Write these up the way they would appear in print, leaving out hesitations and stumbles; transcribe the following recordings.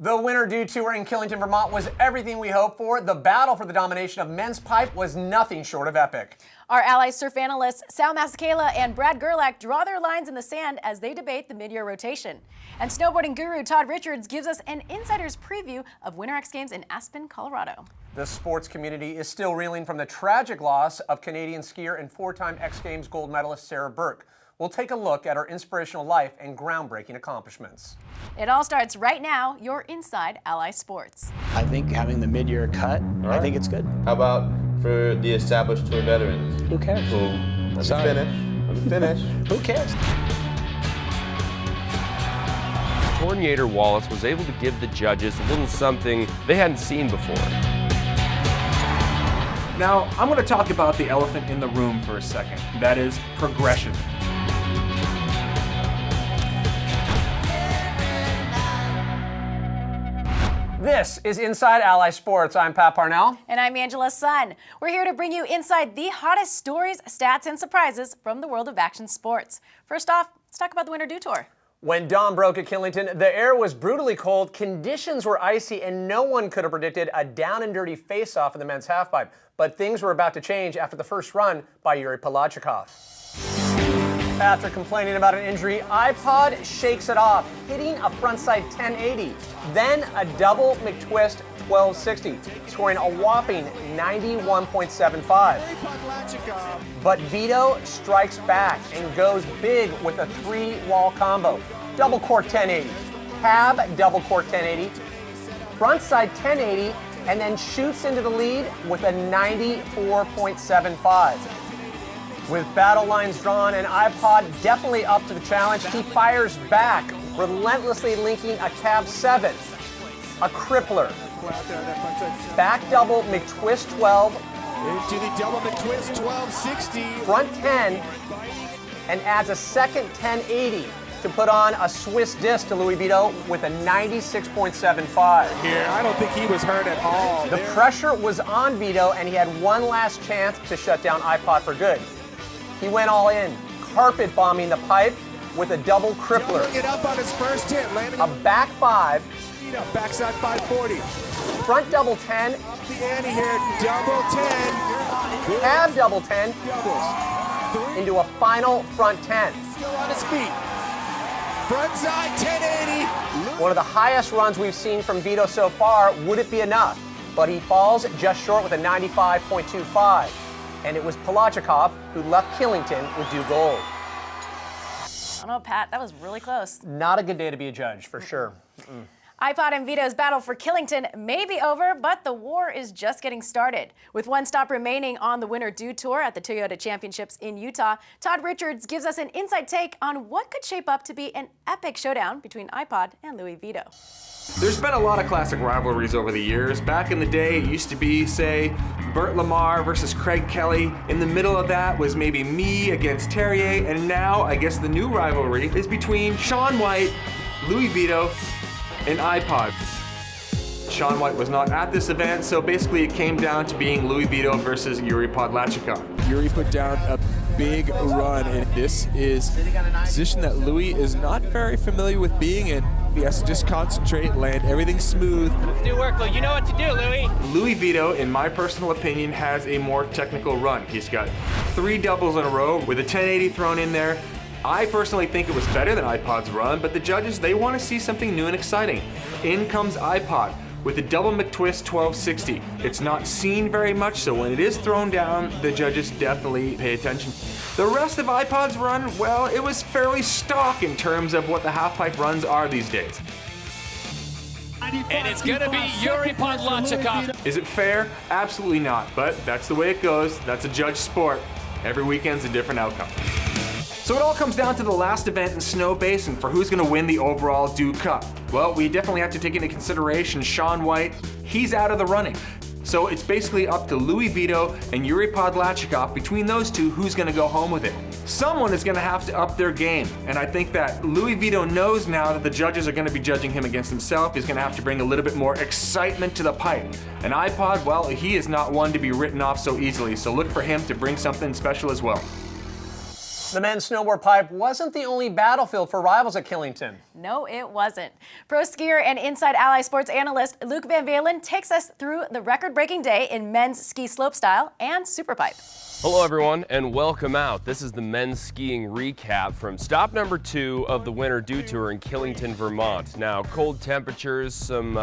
The Winter Dew Tour in Killington, Vermont was everything we hoped for. The battle for the domination of men's pipe was nothing short of epic. Our Ally surf analysts Sal Masekela and Brad Gerlach draw their lines in the sand as they debate the mid-year rotation. And snowboarding guru Todd gives us an insider's preview of Winter X Games in Aspen, Colorado. The sports community is still reeling from the tragic loss of Canadian skier and four-time X Games gold medalist Sarah Burke. We'll take a look at her inspirational life and groundbreaking accomplishments. It all starts right now. You're Inside Ally Sports. I think having the mid-year cut, I think it's good. How about for the established tour veterans? Who cares? Let me finish. Who cares? Tornator Wallace was able to give the judges a little something they hadn't seen before. Now, I'm going to talk about the elephant in the room for a second. That is progression. This is Inside Ally Sports. I'm Pat Parnell. And I'm Angela Sun. We're here to bring you inside the hottest stories, stats, and surprises from the world of action sports. First off, let's talk about the Winter Dew Tour. When dawn broke at Killington, the air was brutally cold, conditions were icy, and no one could have predicted a down and dirty face-off in the men's halfpipe. But things were about to change after the first run by Iouri Podladtchikov. After complaining about an injury, iPod shakes it off, hitting a frontside 1080, then a double McTwist 1260, scoring a whopping 91.75. But Vito strikes back and goes big with a three-wall combo. Double cork 1080, cab double cork 1080, frontside 1080, and then shoots into the lead with a 94.75. With battle lines drawn and iPod definitely up to the challenge, he fires back, relentlessly linking a cab 7, a crippler, back double McTwist 12, into the double McTwist 1260, front 10, and adds a second 1080 to put on a Swiss disc to Louie Vito with a 96.75. Here, I don't think he was hurt at all. The pressure was on Vito, and he had one last chance to shut down iPod for good. He went all in, carpet bombing the pipe with a double crippler. Doubling it up on his first hit, landing a back 5, backside 540. front double 10, The ante here, double 10. cab double 10, into a final front 10. Still on his feet. Front side 1080. One of the highest runs we've seen from Vito so far. Would it be enough? But he falls just short with a 95.25. And it was Podladtchikov who left Killington with Dew gold. I don't know, Pat, that was really close. Not a good day to be a judge, for sure. iPod and Vito's battle for Killington may be over, but the war is just getting started. With one stop remaining on the Winter Dew Tour at the Toyota Championships in Utah, Todd gives us an inside take on what could shape up to be an epic showdown between iPod and Louie Vito. There's been a lot of classic rivalries over the years. Back in the day, it used to be, say, Burt Lamar versus Craig Kelly. In the middle of that was maybe me against Terrier, and now I guess the new rivalry is between Shaun White, Louie Vito, and iPod. Shaun White was not at this event, so basically it came down to being Louie Vito versus Iouri Podladtchikov. Iouri put down a big run, and this is a position that Louie is not very familiar with being in. He has to just concentrate, land everything smooth. Do work, Lou. You know what to do, Louie. Louie Vito, in my personal opinion, has a more technical run. He's got 3 doubles in a row with a 1080 thrown in there. I personally think it was better than iPod's run, but the judges, they want to see something new and exciting. In comes iPod with the double McTwist 1260. It's not seen very much, so when it is thrown down, the judges definitely pay attention. The rest of iPod's run, well, it was fairly stock in terms of what the halfpipe runs are these days. And it's gonna be Iouri Podladtchikov. Is it fair? Absolutely not, but that's the way it goes. That's a judge sport. Every weekend's a different outcome. So it all comes down to the last event in Snow Basin for who's gonna win the overall Dew Cup. Well, we definitely have to take into consideration Shaun White. He's out of the running. So it's basically up to Louie Vito and Iouri Podladtchikov. Between those two, who's gonna go home with it? Someone is gonna have to up their game. And I think that Louie Vito knows now that the judges are gonna be judging him against himself. He's gonna have to bring a little bit more excitement to the pipe. And iPod, well, he is not one to be written off so easily. So look for him to bring something special as well. The men's snowboard pipe wasn't the only battlefield for rivals at Killington. No, it wasn't. Pro skier and Inside Allisports analyst Luke Van Valin takes us through the record-breaking day in men's ski slopestyle and superpipe. Hello everyone and welcome out. This is the men's skiing recap from stop number 2 of the Winter Dew Tour in Killington, Vermont. Now, cold temperatures, some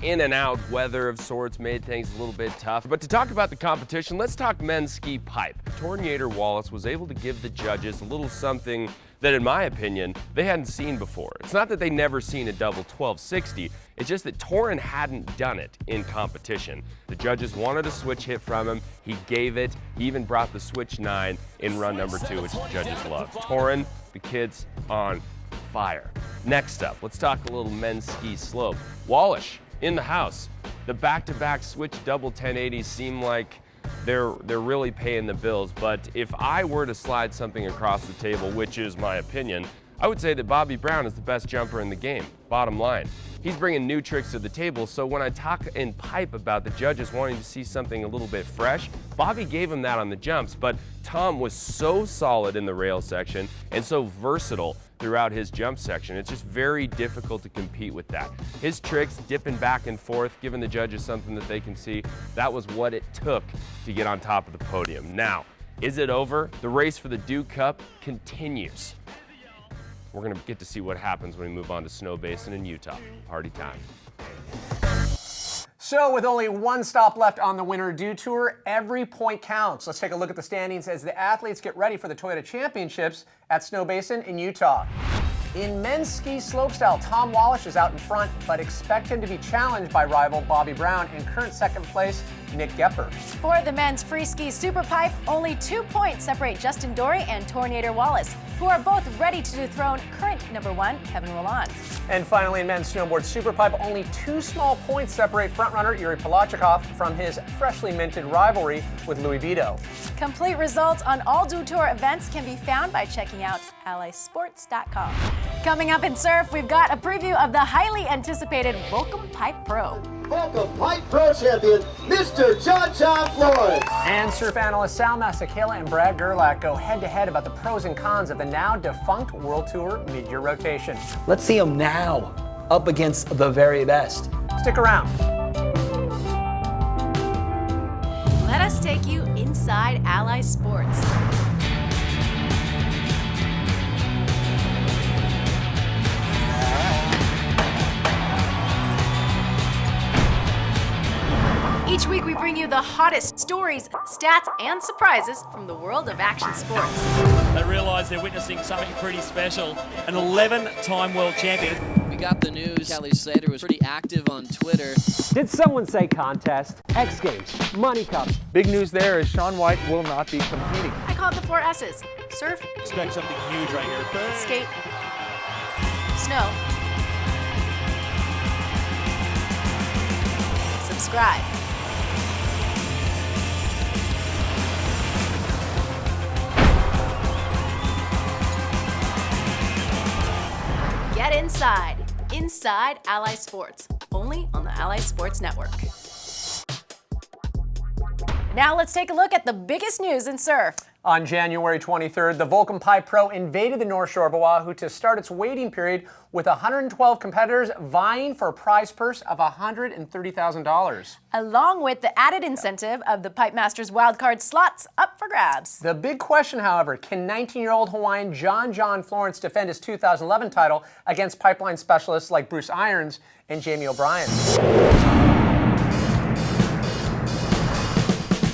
in and out weather of sorts made things a little bit tough. But to talk about the competition, let's talk men's ski pipe. Iouri Wallace was able to give the judges a little something that, in my opinion, they hadn't seen before. It's not that they never seen a double 1260, it's just that Torin hadn't done it in competition. The judges wanted a switch hit from him, he gave it, he even brought the switch 9 in run number 2, which the judges loved. Torin, the kid's on fire. Next up, let's talk a little men's ski slope. Wallace, in the house. The back-to-back switch double 1080s seem like they're really paying the bills, but if I were to slide something across the table, which is my opinion, I would say that Bobby Brown is the best jumper in the game, bottom line. He's bringing new tricks to the table, so when I talk in pipe about the judges wanting to see something a little bit fresh, Bobby gave him that on the jumps, but Tom was so solid in the rail section and so versatile throughout his jump section. It's just very difficult to compete with that. His tricks, dipping back and forth, giving the judges something that they can see, that was what it took to get on top of the podium. Now, is it over? The race for the Dew Cup continues. We're gonna get to see what happens when we move on to Snow Basin in Utah. Party time. So with only one stop left on the Winter Dew Tour, every point counts. Let's take a look at the standings as the athletes get ready for the Toyota Championships at Snow Basin in Utah. In men's ski slopestyle, Tom Wallace is out in front, but expect him to be challenged by rival Bobby Brown and current second place Nick Gepper. For the men's freeski superpipe, only 2 points separate Justin Dory and Iouri Wallace, who are both ready to dethrone current number 1 Kevin Rolland. And finally, in men's snowboard superpipe, only 2 small points separate frontrunner Iouri Podladtchikov from his freshly minted rivalry with Louie. Complete results on all Dew Tour events can be found by checking out Allisports.com. Coming up in surf, we've got a preview of the highly anticipated Volcom Pipe Pro. Volcom Pipe Pro champion, Mr. John Florence. And surf analysts Sal Masekela and Brad Gerlach go head-to-head about the pros and cons of the now defunct World Tour mid-year rotation. Let's see them now, up against the very best. Stick around. Let us take you inside Allisports. Each week we bring you the hottest stories, stats, and surprises from the world of action sports. They realise they're witnessing something pretty special. An 11-time world champion. We got the news. Kelly Slater was pretty active on Twitter. Did someone say contest? X Games, Money Cup. Big news there is Shaun White will not be competing. I call it the 4 S's. Surf. Expect something huge right here. Skate. Snow. Subscribe. Get inside Allisports, only on the Allisports Network. Now let's take a look at the biggest news in surf. On January 23rd, the Volcom Pipe Pro invaded the North Shore of Oahu to start its waiting period with 112 competitors vying for a prize purse of $130,000. Along with the added incentive of the Pipe Masters wildcard slots up for grabs. The big question, however, can 19-year-old Hawaiian John Florence defend his 2011 title against pipeline specialists like Bruce Irons and Jamie O'Brien?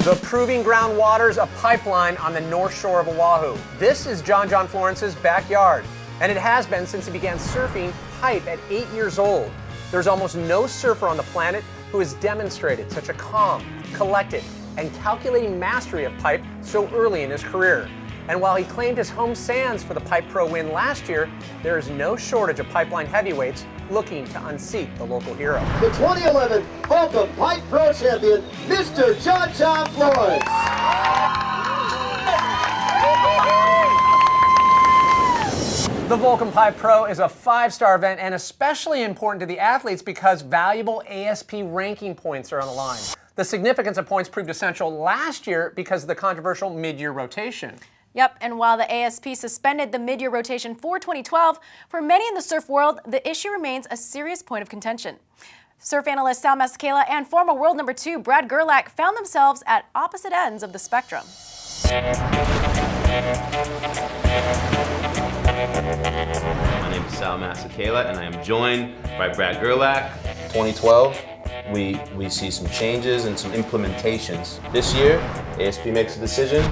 The proving ground waters of Pipeline on the North Shore of Oahu. This is John Florence's backyard, and it has been since he began surfing pipe at 8 years old. There's almost no surfer on the planet who has demonstrated such a calm, collected, and calculating mastery of pipe so early in his career. And while he claimed his home sands for the Pipe Pro win last year, there is no shortage of pipeline heavyweights looking to unseat the local hero. The 2011 Volcom Pipe Pro champion, Mr. John Florence. The Volcom Pipe Pro is a 5-star event and especially important to the athletes because valuable ASP ranking points are on the line. The significance of points proved essential last year because of the controversial mid-year rotation. Yep, and while the ASP suspended the mid-year rotation for 2012, for many in the surf world, the issue remains a serious point of contention. Surf analyst Sal Masekela and former world number 2 Brad Gerlach found themselves at opposite ends of the spectrum. My name is Sal Masekela, and I am joined by Brad Gerlach. 2012, we see some changes and some implementations. This year, ASP makes a decision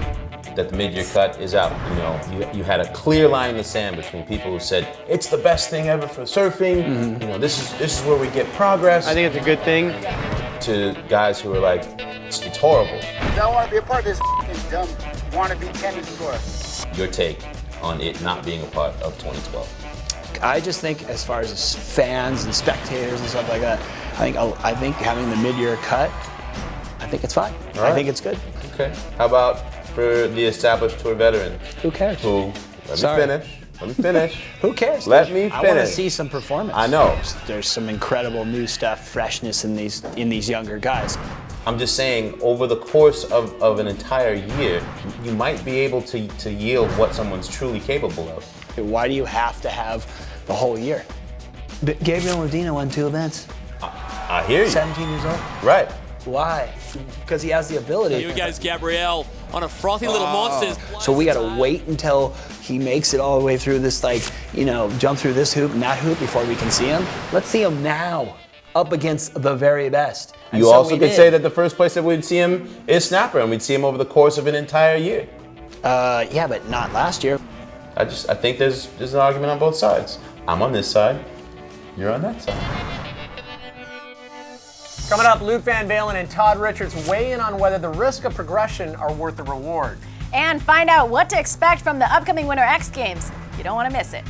that the mid-year cut is out. You know, you had a clear line in the sand between people who said it's the best thing ever for surfing. You know, this is where we get progress. I think it's a good thing. To guys who are like, it's horrible. I don't want to be a part of this dumb wannabe tennis tour. Your take on it not being a part of 2012? I just think as far as fans and spectators and stuff like that, I think having the mid-year cut, I think it's fine. All right. I think it's good. Okay. How about for the established tour veterans? Who cares? Let me finish. Who cares? Let me finish. I want to see some performance. I know. There's some incredible new stuff, freshness in these younger guys. I'm just saying, over the course of an entire year, you might be able to yield what someone's truly capable of. Why do you have to have the whole year? Gabriel Medina won 2 events. I hear you. 17 years old. Right. Why? Because he has the ability. Here goes Gabriel on a frothy little monsters. So we got to wait until he makes it all the way through this, jump through this hoop and that hoop before we can see him. Let's see him now, up against the very best. You also could say that the first place that we'd see him is snapper, and we'd see him over the course of an entire year. Yeah, but not last year. I think there's an argument on both sides. I'm on this side. You're on that side. Coming up, Luke Van Valin and Todd Richards weigh in on whether the risk of progression are worth the reward. And find out what to expect from the upcoming Winter X Games. You don't want to miss it.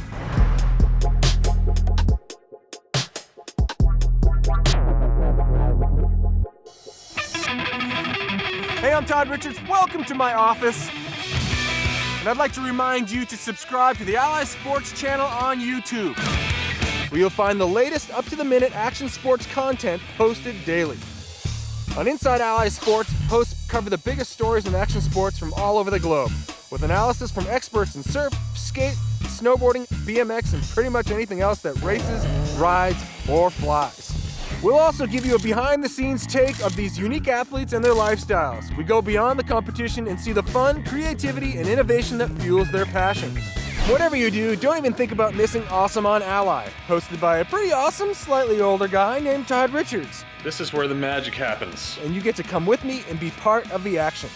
Hey, I'm Todd Richards. Welcome to my office. And I'd like to remind you to subscribe to the Ally Sports channel on YouTube, where you'll find the latest up-to-the-minute action sports content posted daily. On Inside Allisports, hosts cover the biggest stories in action sports from all over the globe, with analysis from experts in surf, skate, snowboarding, BMX, and pretty much anything else that races, rides, or flies. We'll also give you a behind-the-scenes take of these unique athletes and their lifestyles. We go beyond the competition and see the fun, creativity, and innovation that fuels their passion. Whatever you do, don't even think about missing Awesome on Ally, hosted by a pretty awesome, slightly older guy named Todd Richards. This is where the magic happens. And you get to come with me and be part of the action.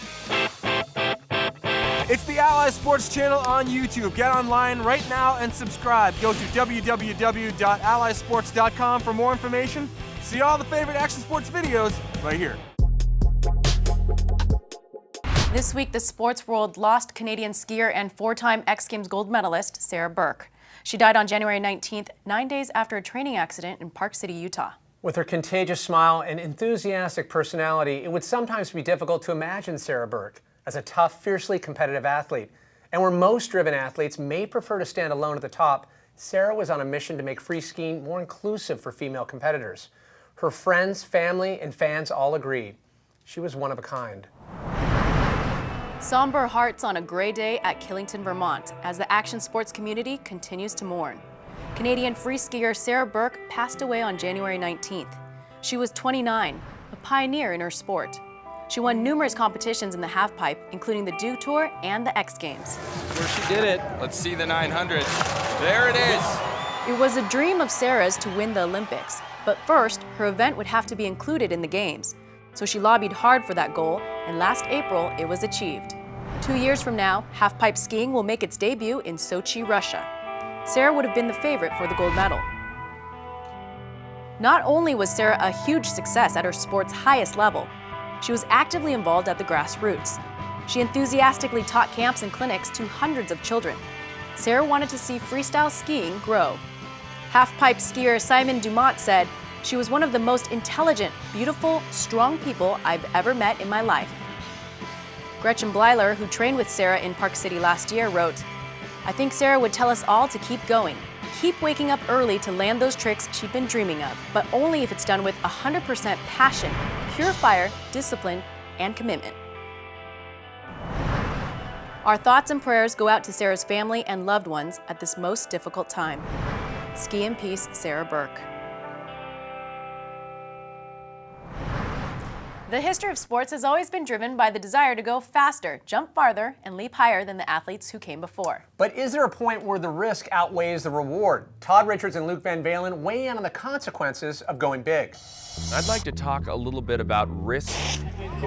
It's the Ally Sports channel on YouTube. Get online right now and subscribe. Go to www.allysports.com for more information. See all the favorite action sports videos right here. This week, the sports world lost Canadian skier and 4-time X Games gold medalist Sarah Burke. She died on January 19th, 9 days after a training accident in Park City, Utah. With her contagious smile and enthusiastic personality, it would sometimes be difficult to imagine Sarah Burke as a tough, fiercely competitive athlete. And where most driven athletes may prefer to stand alone at the top, Sarah was on a mission to make free skiing more inclusive for female competitors. Her friends, family, and fans all agreed. She was one of a kind. Somber hearts on a gray day at Killington, Vermont, as the action sports community continues to mourn. Canadian free skier Sarah Burke passed away on January 19th. She was 29, a pioneer in her sport. She won numerous competitions in the halfpipe, including the Dew Tour and the X Games. Where she did it. Let's see the 900. There it is. It was a dream of Sarah's to win the Olympics, but first, her event would have to be included in the Games. So she lobbied hard for that goal, and last April, it was achieved. 2 years from now, halfpipe skiing will make its debut in Sochi, Russia. Sarah would have been the favorite for the gold medal. Not only was Sarah a huge success at her sport's highest level, she was actively involved at the grassroots. She enthusiastically taught camps and clinics to hundreds of children. Sarah wanted to see freestyle skiing grow. Halfpipe skier Simon Dumont said, "She was one of the most intelligent, beautiful, strong people I've ever met in my life." Gretchen Bleiler, who trained with Sarah in Park City last year, wrote, "I think Sarah would tell us all to keep going. Keep waking up early to land those tricks she'd been dreaming of, but only if it's done with 100% passion, pure fire, discipline, and commitment." Our thoughts and prayers go out to Sarah's family and loved ones at this most difficult time. Ski in peace, Sarah Burke. The history of sports has always been driven by the desire to go faster, jump farther, and leap higher than the athletes who came before. But is there a point where the risk outweighs the reward? Todd Richards and Luke Van Valin weigh in on the consequences of going big. I'd like to talk a little bit about risk and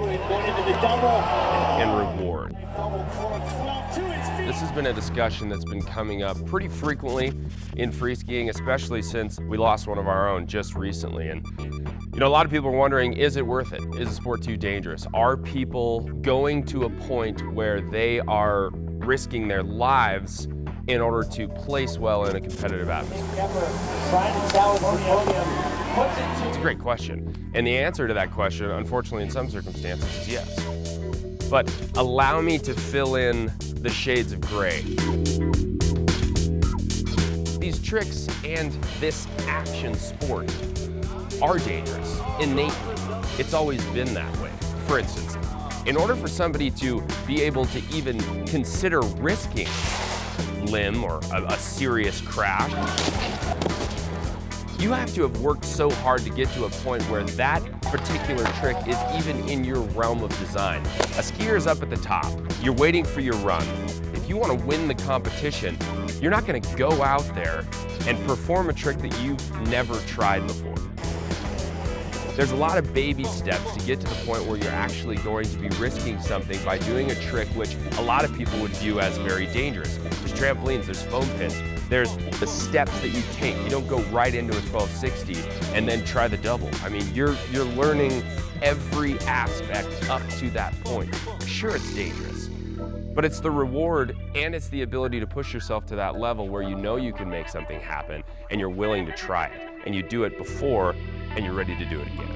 reward. This has been a discussion that's been coming up pretty frequently in free skiing, especially since we lost one of our own just recently. And you know, a lot of people are wondering, is it worth it? Is the sport too dangerous? Are people going to a point where they are risking their lives in order to place well in a competitive atmosphere? It's a great question. And the answer to that question, unfortunately in some circumstances, is yes. But allow me to fill in the shades of gray. These tricks and this action sport are dangerous, innately. It's always been that way. For instance, in order for somebody to be able to even consider risking limb or a serious crash, you have to have worked so hard to get to a point where that particular trick is even in your realm of design. A skier is up at the top. You're waiting for your run. If you want to win the competition, you're not going to go out there and perform a trick that you've never tried before. There's a lot of baby steps to get to the point where you're actually going to be risking something by doing a trick which a lot of people would view as very dangerous. There's trampolines, there's foam pits, there's the steps that you take. You don't go right into a 1260 and then try the double. I mean, you're learning every aspect up to that point. Sure, it's dangerous, but it's the reward and it's the ability to push yourself to that level where you know you can make something happen and you're willing to try it. And you do it before and you're ready to do it again.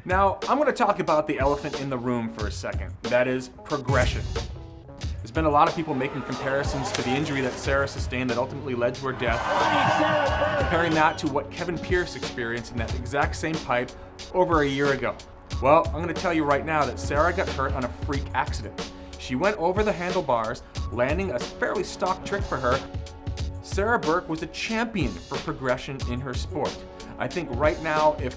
Now, I'm going to talk about the elephant in the room for a second. That is progression. There's been a lot of people making comparisons to the injury that Sarah sustained that ultimately led to her death, comparing that to what Kevin Pierce experienced in that exact same pipe over a year ago. Well, I'm going to tell you right now that Sarah got hurt on a freak accident. She went over the handlebars, landing a fairly stock trick for her. Sarah Burke was a champion for progression in her sport. I think right now, if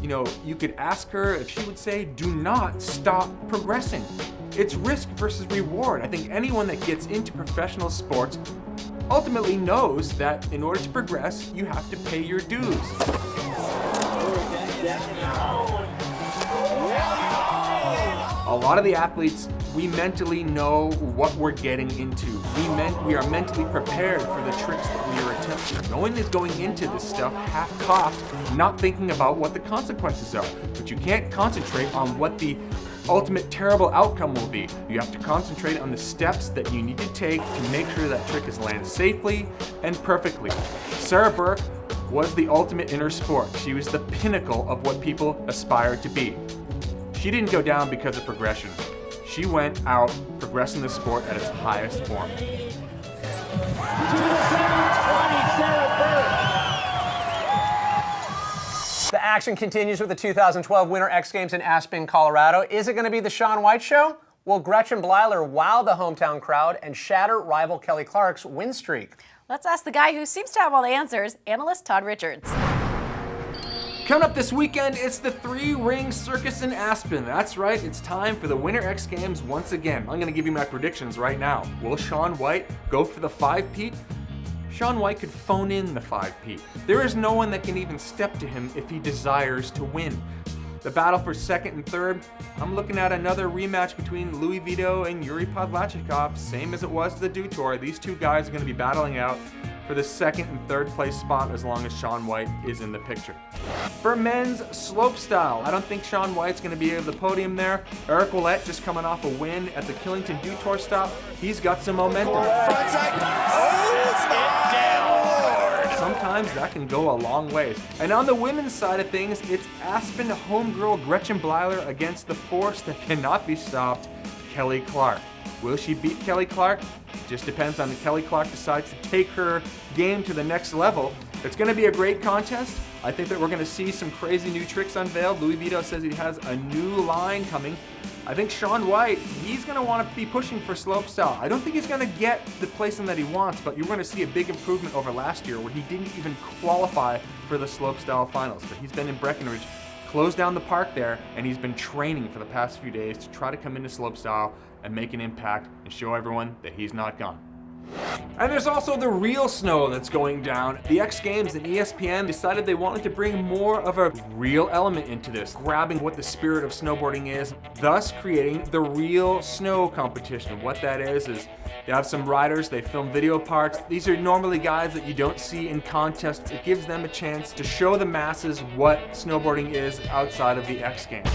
you could ask her if she would say, do not stop progressing. It's risk versus reward. I think anyone that gets into professional sports ultimately knows that in order to progress, you have to pay your dues. A lot of the athletes, we mentally know what we're getting into. We are mentally prepared for the tricks that we are attempting. No one is going into this stuff half-cocked, not thinking about what the consequences are. But you can't concentrate on what the ultimate terrible outcome will be. You have to concentrate on the steps that you need to take to make sure that trick is landed safely and perfectly. Sarah Burke was the ultimate in her sport. She was the pinnacle of what people aspired to be. She didn't go down because of progression. She went out progressing the sport at its highest form. The action continues with the 2012 Winter X Games in Aspen, Colorado. Is it going to be the Shaun White show? Will Gretchen Bleiler wow the hometown crowd and shatter rival Kelly Clark's win streak? Let's ask the guy who seems to have all the answers, analyst Todd Richards. Coming up this weekend, it's the three-ring circus in Aspen. That's right, it's time for the Winter X Games once again. I'm gonna give you my predictions right now. Will Shaun White go for the 5-peat? Shaun White could phone in the 5-peat. There is no one that can even step to him if he desires to win. The battle for second and third, I'm looking at another rematch between Louie and Iouri Podladtchikov, same as it was the Dew Tour. These two guys are gonna be battling out for the second and third place spot as long as Shaun White is in the picture. For men's slopestyle, I don't think Shaun White's going to be able to podium there. Eric Willett just coming off a win at the Killington Dew Tour stop. He's got some momentum. Sometimes that can go a long ways. And on the women's side of things, it's Aspen homegirl Gretchen Bleiler against the force that cannot be stopped, Kelly Clark. Will she beat Kelly Clark? Just depends on if Kelly Clark decides to take her game to the next level. It's going to be a great contest. I think that we're going to see some crazy new tricks unveiled. Louie Vito says he has a new line coming. I think Shaun White, he's going to want to be pushing for slopestyle. I don't think he's going to get the placing that he wants, but you're going to see a big improvement over last year where he didn't even qualify for the slopestyle finals. But he's been in Breckenridge, closed down the park there, and he's been training for the past few days to try to come into slopestyle and make an impact and show everyone that he's not gone. And there's also the real snow that's going down. The X Games and ESPN decided they wanted to bring more of a real element into this, grabbing what the spirit of snowboarding is, thus creating the real snow competition. What that is they have some riders, they film video parts. These are normally guys that you don't see in contests. It gives them a chance to show the masses what snowboarding is outside of the X Games.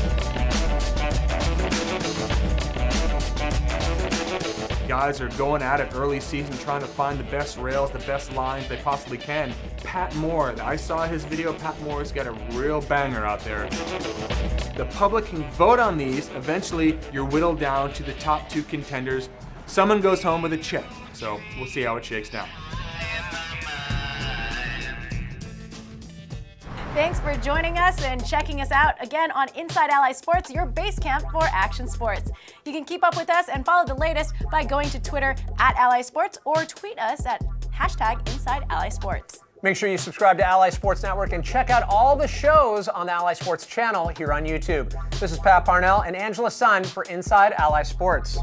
Guys are going at it early season, trying to find the best rails, the best lines they possibly can. Pat Moore, I saw his video. Pat Moore's got a real banger out there. The public can vote on these. Eventually, you're whittled down to the top 2 contenders. Someone goes home with a check, so we'll see how it shakes down. Thanks for joining us and checking us out again on Inside Allisports, your base camp for action sports. You can keep up with us and follow the latest by going to Twitter @Allisports or tweet us at #InsideAllisports. Make sure you subscribe to Ally Sports Network and check out all the shows on the Ally Sports channel here on YouTube. This is Pat Parnell and Angela Sun for Inside Ally Sports.